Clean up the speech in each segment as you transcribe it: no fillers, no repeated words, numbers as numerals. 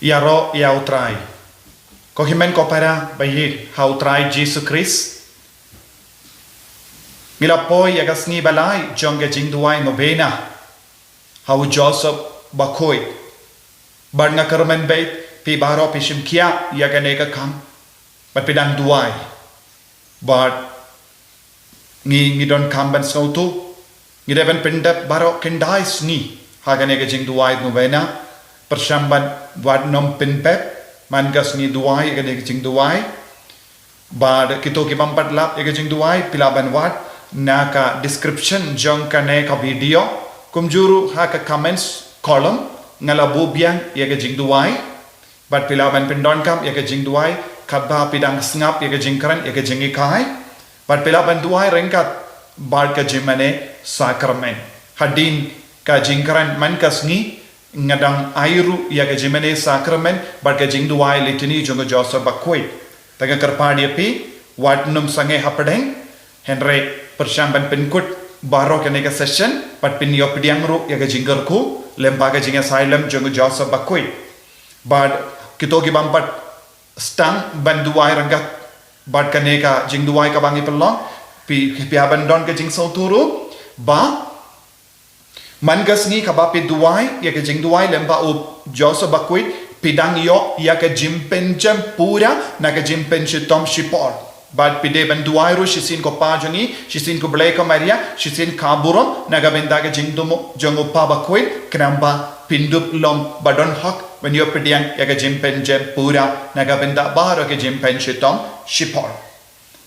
Yaro ya utrai. Ko himen ko para bayir ha utrai Jesus Christ. Ngila poi yagas ni balai jonga jingduai novena. Hau Joseph bakoi. Bar nga kermen bait pi baro pi shimkia yaganega kam. Bat pidang duai. But ngi don kam ban sautu. Ngi devan pindap baro kendai sni. Haganega jingduai novena. Persamban wad nom pinpep mangas ni duai ega jing duai bad kito ki bampat lap ega jing duai pilaban wad naka description jong kane ka video kumjuru ha ka comments column ngala bubiang ega jing duai bad pilaban pindon kam ega jing duai kabba pidang snap ega jing karan ega jing ikai bad pilaban duai rengkat bad ka jimane sakramen hadin ka jing karan man kasni ngadang airu ya ke jimene sakramen bar ke jing duai litini jongo Joseph bakoi taga karpadi api wat num sange hapadeng henry persamban penkut baro ke nega session pat pin yo pidiang ru ya ke jingger ku lembaga jing asylum jongo Joseph bakoi bad kito ki bampat stang banduai rangat bad ke nega jing duai ka bangi pelong pi abandon ke jing sauturu ba Mangas ni kabapi duai ya ke jing duai lemba u Joseph bakui pidang yo ya ke jimpen jam pura na ke jimpen shitom shipor bad pide ban duai ru shisin ko pajani shisin ko bleka maria shisin kaburom na ga benda ke jing dumo jongo pa bakui kramba pindup lom badon hak when you pidang ya ke jimpen jam pura na ga benda baro ke jimpen shitom shipor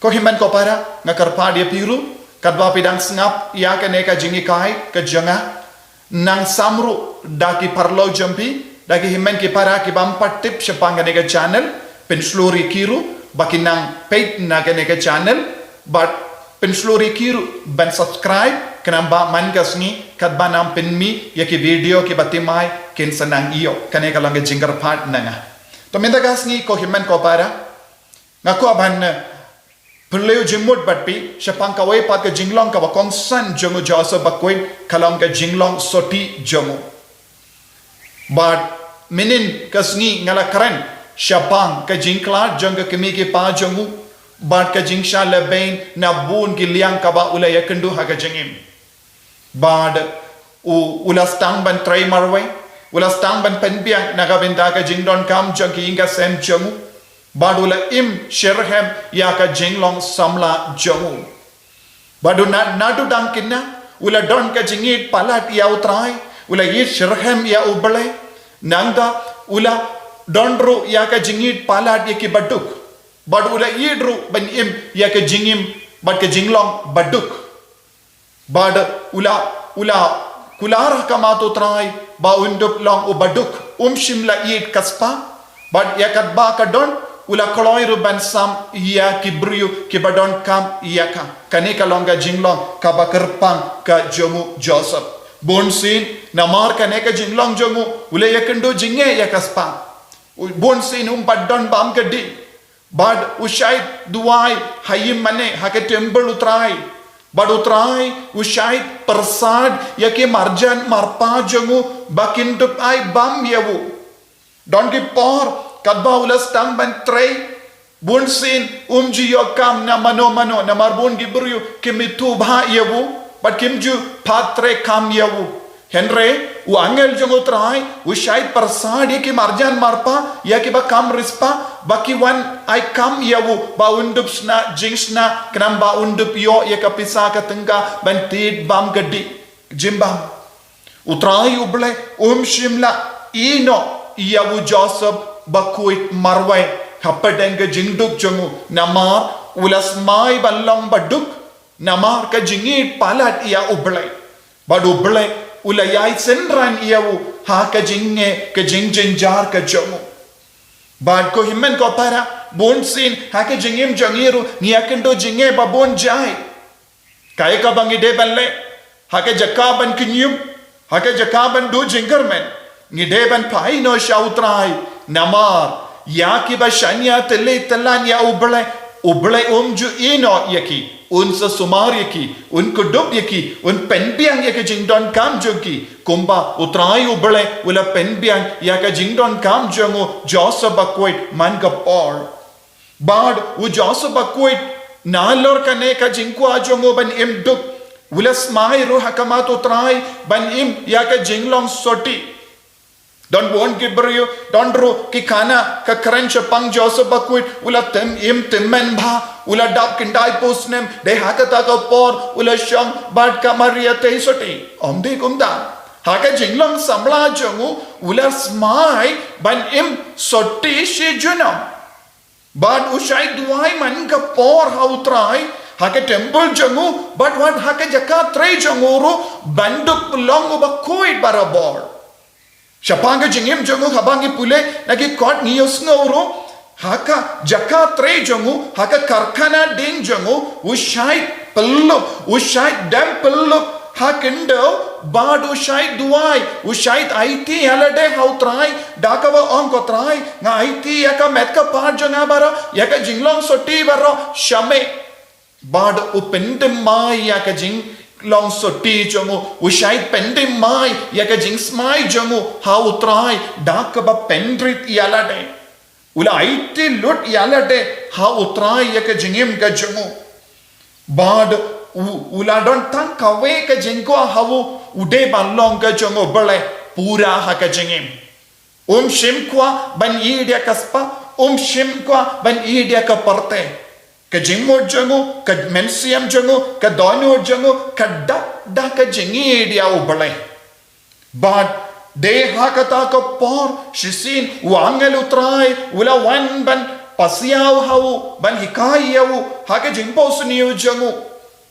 ko himan ko para ngakarpa dia piru kadba pidang snap ya ke neka jingi kai ke janga nang samru daki parlo jampi daki himen ki para ki bampat tip shapanga nega channel pensluri kiru baki nang paid naga nega channel but pensluri kiru ban subscribe kanamba mangas ni kadba nam penmi yaki video ki batimai ken sanang iyo kanega langa jingar part nanga to mendagas ni ko himen ko para ngako aban Perleu jimut batpi shapang kawai pat ke jinglong ka bakong san jongo Joseph bakoi kalong ke jinglong soti jongo but minin kasni ngala karen shapang ke jingkla jongo kemi ke pa jongo but ke jingsha lebain na bun ki liang ka ba ula yakendu ha ke jingim but ulas tang ban try marwai ulas tang ban penbiang naga benda ke jingdon kam jongi inga sem jongo Badula im sherhem ya ka jinglong samla jongu. Badu nadu dangkina ula don ka jingit palat ya utrai ula yit sherhem ya ubale nangda ula donru ya ka jingit palat ya ki baduk. Badu ula yidru ban im ya ka jingim bad ka jinglong baduk. Bad ula kular ka matu trai ba undup long u baduk shimla yit kaspa bad ya kat ba ka don Ula koloiru ban sam iya kibriu kibadon kam iya ka kani kalonga jinglong kabakerpang ka jongu Joseph bonsin namar kane ka jinglong jongu ula yakendo jinge yakaspa bonsin badon bam kadi bad ushai duai hayim mane hake temple utrai bad utrai ushai persad yake marjan marpa jongu bakintup ai bam yawu don ki por kadba ulas tang ban tray bunsin umji yokam na mano na marbun gibru kimitu bha yawu but kimju patre kam yawu henre u angel jongo trai u shai persadi ki marjan marpa ya ki ba kam rispa baki wan ai kam yawu ba undup sna jingsna kram ba undup yo ya ka pisa ka tengga ban tid bam gadi jimbam utrai uble shimla ino yawu Joseph bakui marwai hapadengga jingduk jongu namar ulas mai balong baduk namar ka jingit palat ia ublai badu ublai ulayai senran iau ha ka jinge ka jinjar ka jongu bad ko himen ko para bonsin ha ka jingim jongiru niakendo jinge babon jai kai ka bangi de balle ha ka jakaban kinyum ha ka jakaban do jingermen ngide ban pai no shautrai namar ya ki ba shanya tele telan ya uble uble ju ino yaki un sa sumar yaki un kudup yaki un penbiang yaki jingdon kam junki kumba utrai uble ula penbiang yaka jingdon kam jungu Joseph bakwait man kapor bad u Joseph bakwait nalor kane ka jingku ajongo ban im duk ula smai ru hakamat utrai ban im yaka jinglong soti don't want Gibril, don't ru ki khana ka crunch pang Joseph bakwit ula tem im temmen bha ula dap kindai posnem de hakata ka por ula sham bad ka maria te soti omde kumda haka jinglong samla jongu ula smai ban im soti shi junam bad usai duai man ka por hautrai haka temple jongu but what haka jaka tre jonguru banduk long bakwit barabor Shapanga jingim jongu habangi pule nagi kot nios ngoro haka jaka tre jongu haka karkhana ding jongu ushai dam pello hakindo bad ushai duai ushai IT alade hautrai dakava onko trai nga IT yaka metka part jonga bara yaka jinglong soti baro shame bad upendem mai yaka jing long soti jongu ushai pendem mai yaka jing smai jongu ha utrai dakaba pendrit yalade ula IT lut yalade ha utrai yaka jingim ga jongu bad ula don tang kawe ka jingko hawu ude balong ga jongu bale pura ha ka jingim shimkwa ban idia kaspa shimkwa ban idia ka parte ka jingmo jongu ka mensiam jongu ka dono jongu ka da ka jingi dia ubale but de hakata ka por shisin wangel utrai ula wan ban pasiaw hawu ban hikayawu haka jingpo suniu jongu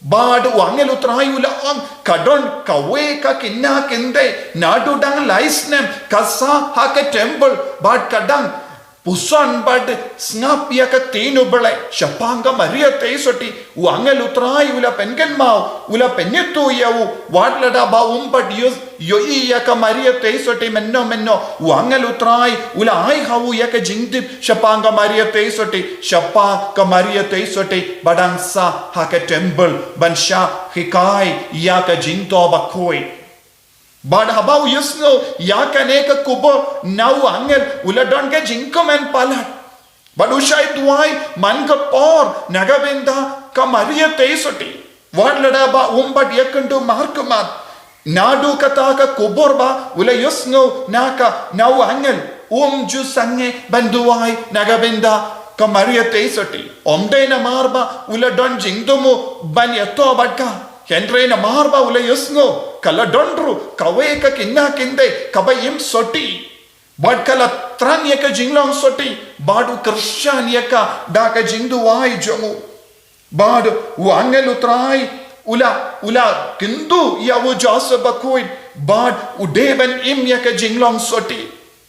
but wangel utrai ula kadon kawe ka kinna kinde nadu dang laisnem kasa haka temple but kadang Pusan bad snap yaka tinu bale shapanga maria te soti wangel utrai ula pengen mau ula penyetu yawu wadlada ba but yoi yaka maria te soti menno wangel utrai ula ai hawu yaka jingdip shapanga maria te soti shapa ka maria te soti badansa haka temple bansha hikai yaka jingto bakoi But habau yusno yaka neka kubo nau angel ula don ke jinkom en palat. But ushai duai man ka por nagabenda ka maria te soti. What lada ba but yakandu markumat. Nadu kata ka kubor ba ula yusno naka nau angel ju sange banduai nagabenda ka maria te soti. Omde na marba ula don jingdumu ban yato badka. Henry na marba ula yusno kala dondru kawe ka kinna kinde kabayim soti bad kala tran yaka jinglong soti badu Christian yaka daka jingdu wai jomu bad wangel utrai ula kindu yawu Joseph bakoi bad udeban im yaka jinglong soti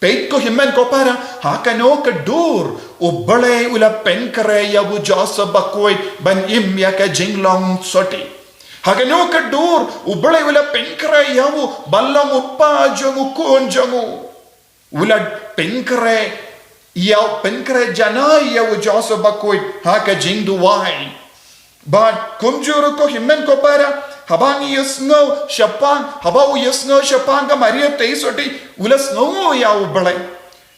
peit ko himmen ko para hakano ka dur ubale ula penkare yawu Joseph bakoi ban im yaka jinglong soti Hagano ka dur ubale ula penkre yawu ballang uppa jongu kon jongu ula penkre yaw penkre janai yawu Joseph bakoi haka jingdu wai but kumjuru ko himmen ko para habangi yusno shapang habau yusno shapanga maria te soti ula snow yawu bale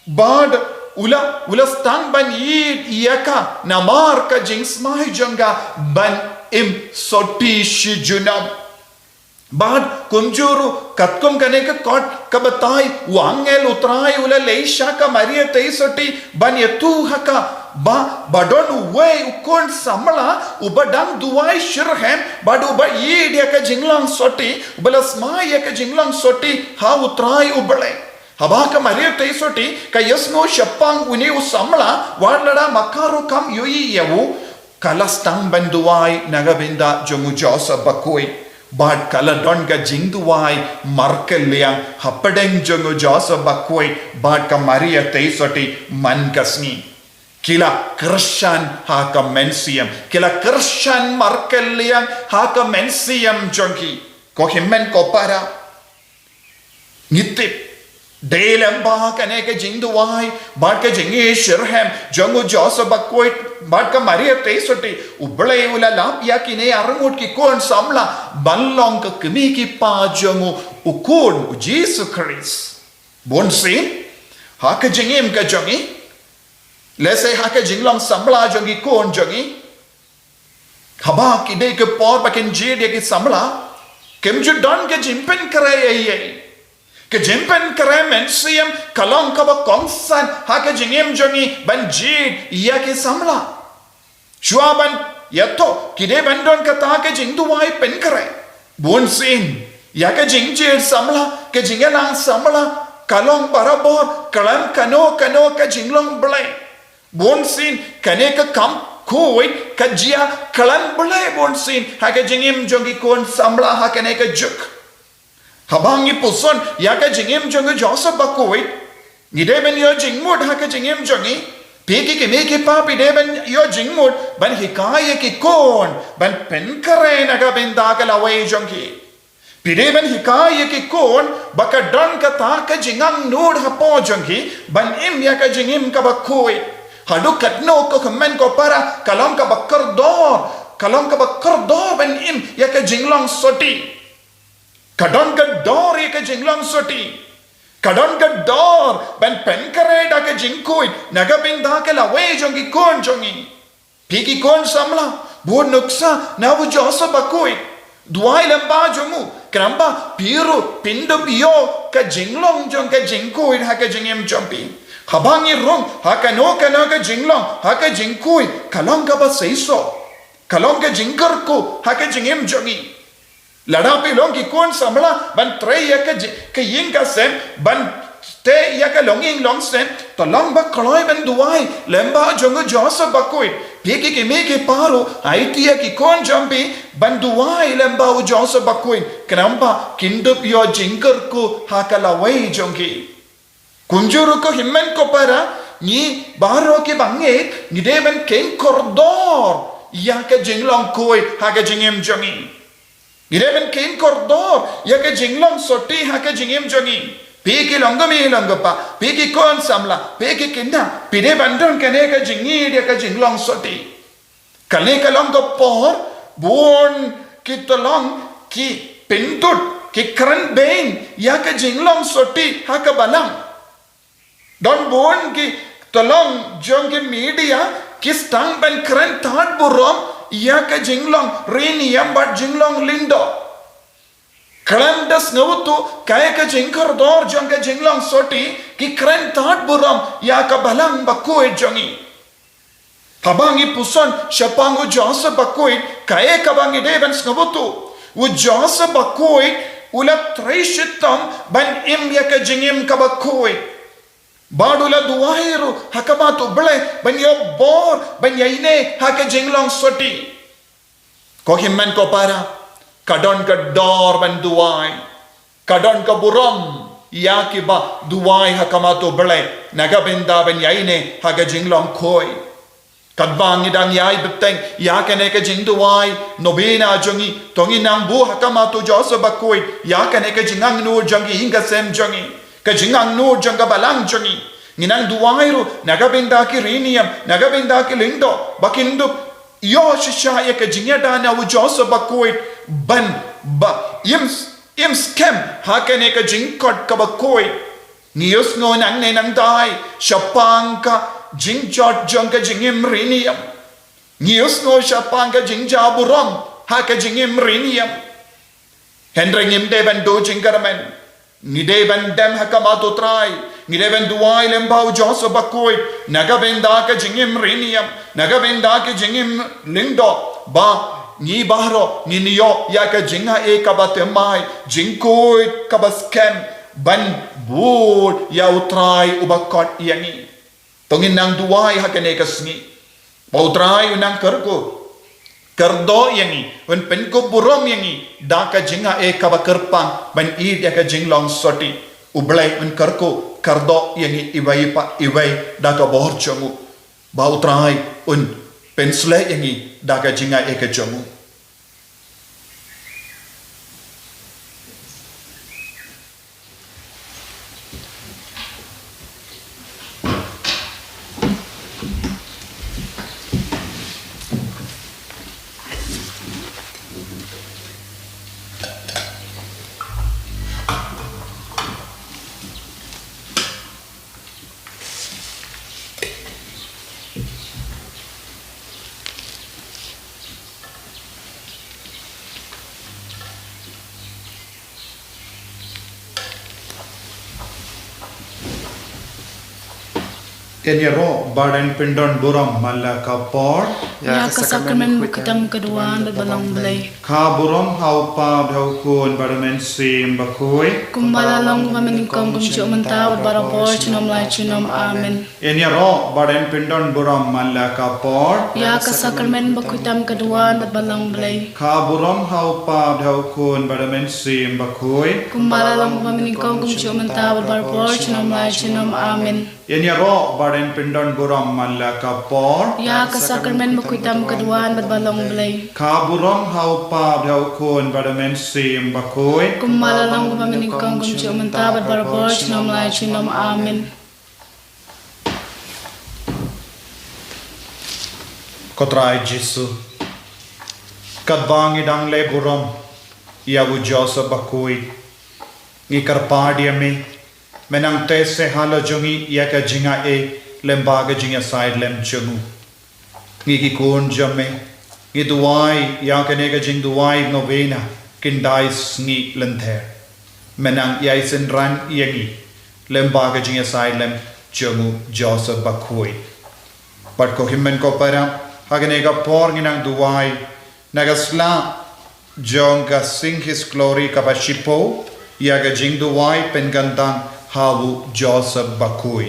but ula stang ban yaka namar ka jingsmai jonga ban im soti shijunam bad kumjuru katkum kane ka kot kabatai wangel utrai ula leisha ka maria te soti ban yetu haka ba badon we ukon samla ubadang duai shirhem bad uba yedia ka jinglang soti ubala smaya ka jinglang soti ha utrai ubale habaka maria te soti ka yasno shapang uni usamla wadlada makaru kam yui yawu Kalastang banduai nagabinda jongu Joseph bakoi bad kala donga jingduai markeliang hapadeng jongu Joseph bakoi bad ka maria te soti man kasni kila Christian haka mensiam kila Christian markeliang haka mensiam jongi ko himmen ko para ngitip Delem ba kane ke jing duai bad ke jingi shirhem jongu Joseph bakoit bad ka Maria tesoti ublay ula lap ya kine arangut ki kon samla banlong ka kemi ki pa jongu ukun Jesus Christ bon sin ha ke jingim ka jongi lese ha ke jinglong samla jongi kon jongi haba ki de ke por bakin je de ki samla kem ju don ke jimpen kare ye ke jimpen kare men siem kalong ka ba kongsan ha ke jingim jongi ban jid ya ke samla shuaban yato ki de ban don ka ta ke jing duai pen kare bon sin ya ke jing jid samla ke jingelang samla kalong barabor kalam kano ka jinglong blai bon sin kane ka kam koi ka jia kalan blai bon sin ha ke jingim jongi kon samla ha kane ka juk habangi puson ya ka jingim jongi Joseph bakoi ni de ben yo jingmud ha ka jingim jongi peki ke me ke pa pi de ben yo jingmud ban hikaye ki kon ban pen kare na ga ben da ka lawai jongi pi de ben hikaye ki kon baka don ka ta ka jingang nod ha po jongi ban im ya ka jingim ka bakoi hadu katno ko khmen ko para kalong ka bakar dor ban im ya ka jinglong soti kadon ka dor ya ka jinglong soti kadon ka dor ban pen kare da ka jingkoi naga bin da ka lawe jongi kon jongi piki kon samla bu nuksa na bu Joseph bakoi duai lamba jomu kramba piru pindu bio ka jinglong jong ka jingkoi ha ka jingem jompi habangi rong haka no ka jinglong haka jingkui kalong ka ba seiso kalong ka jingkar ko haka jingem jongi lada pe long ki kon samla ban tre ya ka yin ka sem ban te ya ka longing long sem to long ba kloi ban duai lemba jongo Joseph bakoi peki ke me ke paro aitia ki kon jambi ban duai lemba u Joseph bakoi kramba kindup yo jingkar ko haka lawai jongi kunjuru ko himmen ko para ni baro ke bange ni deben ken kordor ya ka jinglong koi ha ka jingem jongi ni deben ken kordor ya ka jinglong soti ha ka jingem jongi peki longami longapa peki kon samla peki kinda pide bandon kane ka jingi dia ka jinglong soti kane ka longo por bon ki tolong ki pintut ki kran bein ya ka jinglong soti ha ka balang don bon ki tolong jongi media ki stang ban kran thad burom ya ka jinglong rini yambat jinglong lindo kalandas ngawutu kaya ka jingkar dor jong ka jinglong soti ki kran thad burom ya ka balang bakoi jongi habangi puson shapangu Joseph bakoi kaya ka bangi devan ngawutu u Joseph bakoi ulat trishitam ban im ya ka jingim ka bakoi badula duairu hakamatu bele banyo bor banyaine haka jinglong soti ko himman ko para kadon ka dor ban duai kadon ka buram yakiba duai hakamatu bele naga benda banyaine haka jinglong koi kadbang idang yai beteng yakane ka jing duai nobina jongi tongi nang bu hakamatu Joseph bakoi yakane ka jingang nur jongi hinga sem jongi ka jingang nur janga balang jongi nginang duairu nagabenda ki riniam nagabenda ki lindo bakindu yo shishaya ka jinyada na u Joseph bakoi ban ba im scam hakane ka jingkot ka bakoi nius ngo nang ne nang dai shapang ka jingjot janga jingim riniam nius ngo shapang ka jingjaburam haka jingim riniam hendringim deban do jingaramen ni deban dem hakamatu trai ni deban duai lembau Joseph bakoi nagabenda ka jingim riniam nagabenda ka jingim lindo ba ni bahro ni niyo ya ka jinga e ka batemai jingkoi ka baskem ban bud ya utrai ubakot yangi tongin nang duai hakane ka sngi pautrai unang kerko kerdo yangi wen penko burom yangi daka jinga e ka bakerpang ban id ya ka jinglong soti ublai wen kerko kerdo yangi iwai daka bohor chongu bautrai un pensle yangi daka jinga e ka chongu Enyero badan pindon buram malakapor Ya ka sakramen bukitam keduaan berbalang belai. Ka buram haupa bhaukun badamen sim bakoi Kumbala lang kumaminingkong kumsyo mentaw barapor chinom lai chinom amen. Enyero badan pindon buram malakapor Ya ka sakramen bukitam keduaan berbalang belai. Ka buram haupa bhaukun badamen sim bakoi Kumbala lang kumaminingkong kumsyo mentaw barapor chinom lai chinom amen. Enyero badan pindon buram malakapor Ya ka sakramen bukitam keduaan berbalang belai. Ka buram haupa bhaukun badamen sim bakoi Kumbala lang kumaminingkong kumsyo mentaw barapor chinom lai chinom amen. Kotrai Jesu Kadbangi dang le buram Iawu Joseph bakoi Ngikarpadiame Menang tese hala jungi yaka jinga lembaga jinga side lem chungu. Ngiki kun jame. Ngi duwai yaka nega jing duwai novena. Kindais ngi lenther. Menang yaisen ran yangi. Lembaga jinga side lem chungu Joseph bakui. Pat ko himmen ko para haga nega por nginang duwai. Nagasla jonga sing his glory kapashipo. Yaga jing duwai pengandang Hawu Joseph bakui.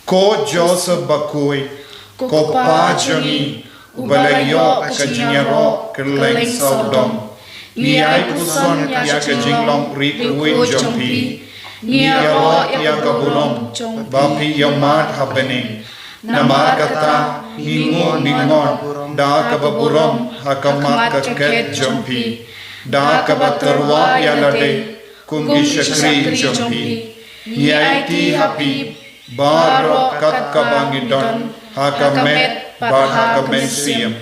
Ko Joseph bakui. Ko pajangi. Ubalayo kajinyaro kerleng saudom. Niai puson yaka jinglong rikui jompi. Niaro yaka bulom. Bapi yomat hapening. Namar kata ningon da kababurom hakamat kaket jompi. Da kabaterwa yalade. Kungi syakri jompi Niaiti hapi Baro kat kabangidon Hakamet bar hakamet siyam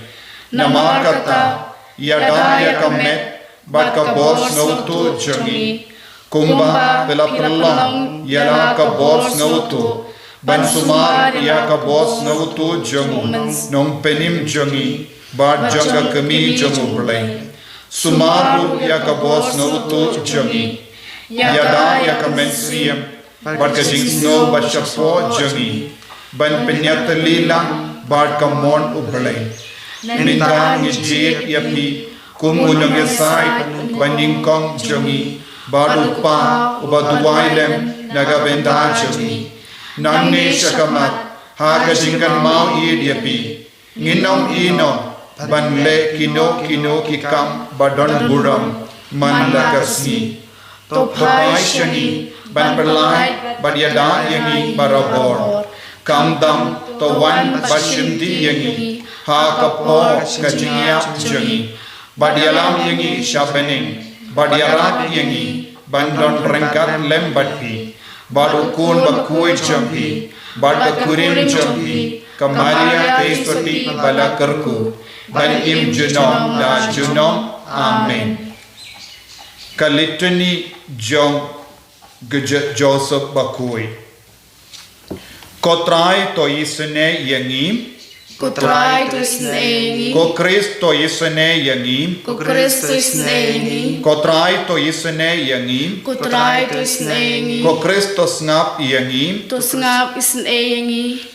Nama kata Yada yakamet Bat kabos ngautu jongi Kumba pelapelong Yala kabos ngautu Ban sumar ya kabos ngautu jongu Nong penim jongi Bat jonga kemi jongu berlay Sumaru ya kabos ngautu jongi Yada ya kamensiam Bar ka jing snow bat shapo jongi Ban penyata lila Bar ka mon ubrlay Ninta ngijit yapi Kum unang yasay Ban yingkong jongi Bar upa ubaduway lem Nagabenda jongi Nangne syakamat Ha ka jingkan mau id yapi Nginong ino Ban le kino kikam Badon buram Man lagasni Topai shani ban perlai badiada yangi barabor kamdam tawan bashimdi yangi ha kapo kajinya jangi badialam yangi shabening badiarat yangi bandon rengkat lembati badukun bakui jampi badakurim jampi kamaria teswati balakarku ban im junom da junom amen Kalitani Jong Joseph bakui. Kotrai to isene yangi. Kotrai to isne Ko Kristo isene yangi. Ko Kristo isne Kotrai to isene yangi. Kotrai to isne Ko Kristo ngap yangi. To ngap isne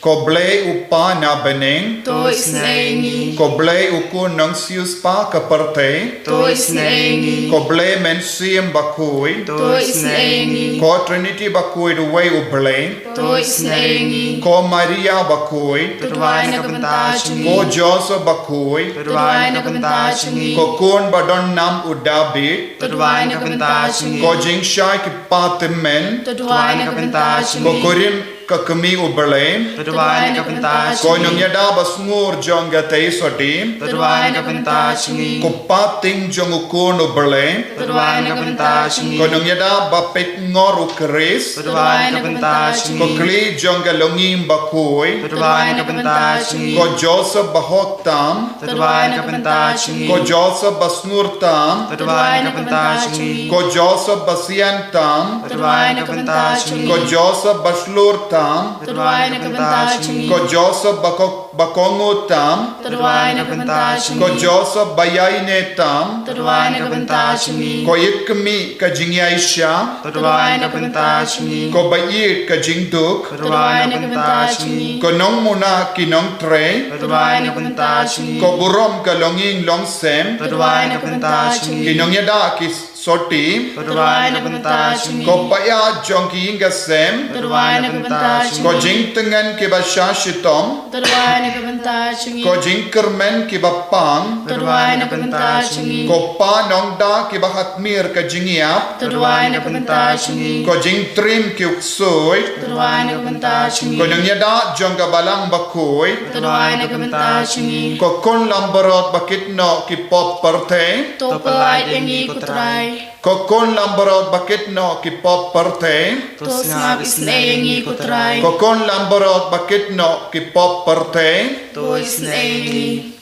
Ko ble upa na beneng. To isne Ko ble uku nang sius pa kaparte. To isne Ko ble men siem bakui. To isne Ko Trinity bakui duwe uble. To isne Ko Maria bakui. To duwai na kabanta Ko Joseph bakui. To duwai na kabanta Ko kun badon nam udabit. To duwai na kabanta Ko jingshai ki patimen. To duwai na kabanta Ko kurim kakami uberle. To duwai na kabanta Ko nyong yada basngur jonga te sodim. To duwai na kabanta Ko pating jong ukun uberle. To duwai na kabanta Ko nyong yada bapit ngor ukris. To duwai na kabanta Ko kli jonga longim bakui. To duwai na kabanta Ko Joseph bahok tam. To duwai na kabanta Ko Joseph basnur tam. To duwai na kabanta Ko Joseph basian tam. To duwai na kabanta Ko Joseph baslur tam. To duwai na kabanta Ko Joseph bakok bakongo tam Terwai na kabanta chungi. ko Joseph bayai ne tam Terwai na kabanta chungi. ko itkmi ka jingyai sya Terwai na kabanta chungi. ko bayit ka jingduk Terwai na kabanta chungi. ko nong muna ki nong tre Terwai na kabanta chungi. ko burom ka longing long sem Terwai na kabanta chungi. ki nong yada ki soti Terwai na kabanta chungi. ko paya jong ki inga sem Terwai na kabanta chungi. ko jing tengan ki ba sya shitom Terwai na kabanta chungi. ko jing kermen ki ba pang Terwai na kabanta chungi. ko pa nong da ki ba hatmir ka jingyap Terwai na kabanta chungi. ko jing trim ki uksoi Terwai na kabanta chungi. ko nong yada jong ka balang bakoi Terwai na kabanta chungi. ko kon lambarot bakit no ki pop parte Topalai dengi kutrai. ko kon lambarot bakit no ki pop parte Tos ngab isneengi kutrai. ko kon lambarot bakit no ki pop parte To isneengi.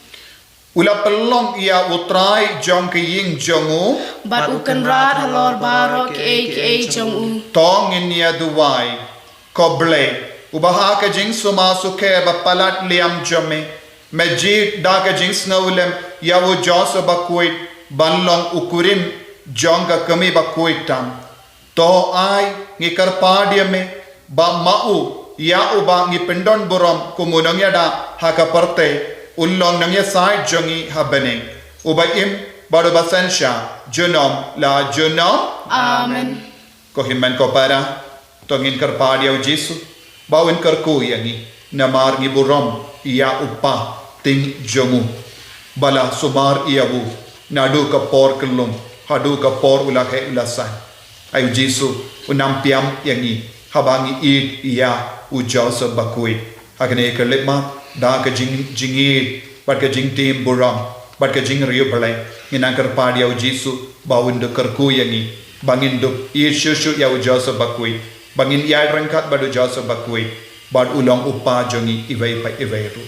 ula pelong ia utrai jong ki ying jongu Bat ukan rat halor baro ki e jong u. tong in ia duwai ko ble ubaha ka jing suma suke ba palat liam jome majid da ka jing snaulem ya wo joso bakuit banlong ukurim jong ka kami bakuit tam to ai ngi karpadia me ba mau ya uba ngi pendon borom kumunong ya da haka parte ullong nang ya sai jongi habene uba im bado basensha junom la junom Amen. ko himmen ko para tongin karpadia o Jesu bawin karku yangi namar ngi borom ya upa ting jongu bala sumar iabu nadu ka por kelum hadu ka por ulahe ulasan ayu Jesu unam piam yangi habangi it ia ujau sebakui hakane kerletma da ka jingi bat ka jing tim borom bat ka jing riu balai nginang karpadia o Jesu bawin de karku yangi bangin duk i shushu ya ujau sebakui bangin ya rangkat badu jau sebakui bad ulong upa jongi iwai pa iwai ru